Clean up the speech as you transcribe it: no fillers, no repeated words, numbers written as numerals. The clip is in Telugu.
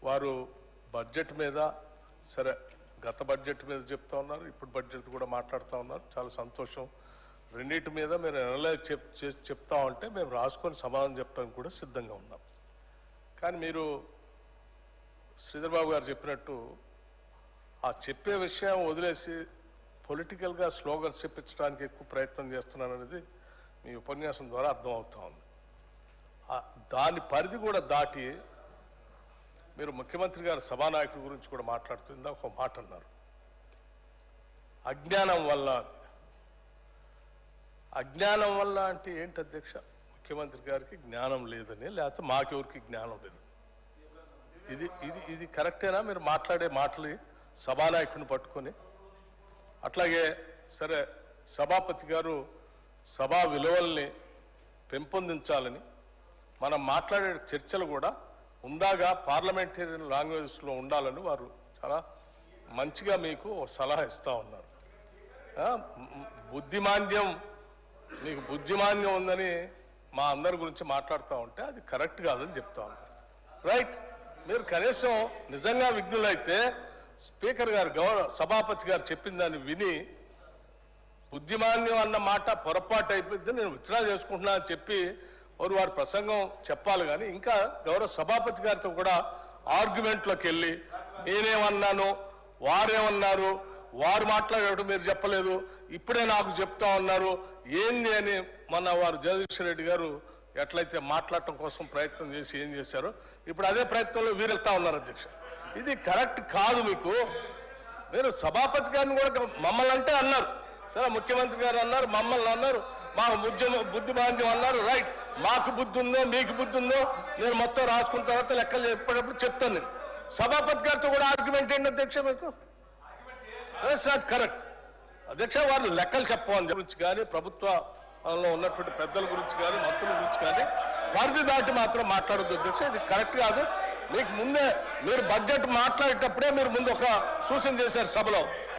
వారు బడ్జెట్ మీద సరే గత బడ్జెట్ మీద చెప్తా ఉన్నారు, ఇప్పుడు బడ్జెట్ కూడా మాట్లాడుతూ ఉన్నారు. చాలా సంతోషం. రెండింటి మీద మీరు అనలైజ్ చెప్తా ఉంటే మేము రాసుకొని సమాధానం చెప్పడానికి కూడా సిద్ధంగా ఉన్నాం. కానీ మీరు శ్రీధర్ బాబు గారు చెప్పినట్టు ఆ చెప్పే విషయం వదిలేసి పొలిటికల్గా స్లోగన్స్ చెప్పించడానికి ఎక్కువ ప్రయత్నం చేస్తున్నారనేది మీ ఉపన్యాసం ద్వారా అర్థమవుతా ఉంది. దాని పరిధి కూడా దాటి మీరు ముఖ్యమంత్రి గారు సభానాయకుల గురించి కూడా మాట్లాడుతుందా ఒక మాట అన్నారు, అజ్ఞానం వల్ల. అజ్ఞానం వల్ల అంటే ఏంటి అధ్యక్ష? ముఖ్యమంత్రి గారికి జ్ఞానం లేదని, లేకపోతే మాకెవరికి జ్ఞానం లేదు. ఇది ఇది ఇది కరెక్టేనా మీరు మాట్లాడే మాటలు సభానాయకుని పట్టుకొని? అట్లాగే సరే సభాపతి గారు సభా విలువల్ని పెంపొందించాలని మనం మాట్లాడే చర్చలు కూడా ఉందాగా పార్లమెంటేరియన్ లాంగ్వేజ్లో ఉండాలని వారు చాలా మంచిగా మీకు సలహా ఇస్తూ ఉన్నారు. బుద్ధిమాంద్యం, మీకు బుద్ధిమాంద్యం ఉందని మా అందరి గురించి మాట్లాడుతూ ఉంటే అది కరెక్ట్ కాదని చెప్తా ఉన్నారు. రైట్, మీరు కనీసం నిజంగా విఘ్నులైతే స్పీకర్ గారు సభాపతి గారు చెప్పిన దాన్ని విని బుద్ధిమాన్యం అన్న మాట పొరపాటు అయిపోయింది, నేను విత్డ్రా చేసుకుంటున్నా అని చెప్పి వారి ప్రసంగం చెప్పాలి. కానీ ఇంకా గౌరవ సభాపతి గారితో కూడా ఆర్గ్యుమెంట్లోకి వెళ్ళి నేనేమన్నాను, వారేమన్నారు, వారు మాట్లాడేటప్పుడు మీరు చెప్పలేదు, ఇప్పుడే నాకు చెప్తా ఉన్నారు ఏంది అని మొన్న వారు జగదీశ్వర్ రెడ్డి గారు ఎట్లయితే మాట్లాడటం కోసం ప్రయత్నం చేసి ఏం చేశారో ఇప్పుడు అదే ప్రయత్నంలో వీరెళ్తా ఉన్నారు. అధ్యక్ష, ఇది కరెక్ట్ కాదు. మీరు సభాపతి గారిని కూడా మమ్మల్ని అంటే అన్నారు, సరే ముఖ్యమంత్రి గారు అన్నారు, మమ్మల్ని అన్నారు, మాకు బుద్ధిమాంద్యం అన్నారు. రైట్, మాకు బుద్ధి ఉందో మీకు బుద్ధి ఉందో నేను మొత్తం రాసుకున్న తర్వాత లెక్కలు చెప్పేటప్పుడు చెప్తాను. నేను సభాపతి గారితో కూడా ఆర్గ్యుమెంట్ ఏంటి అధ్యక్ష? మీకు నాట్ కరెక్ట్ అధ్యక్ష. వాళ్ళు లెక్కలు చెప్పాలని గురించి కానీ ప్రభుత్వంలో ఉన్నటువంటి పెద్దల గురించి కానీ మంత్రుల గురించి కానీ పరిధి దాటి మాత్రం మాట్లాడొద్దు అధ్యక్ష, ఇది కరెక్ట్ కాదు. మీకు ముందే మీరు బడ్జెట్ మాట్లాడేటప్పుడే మీరు ముందు ఒక సూచన చేశారు సభలో,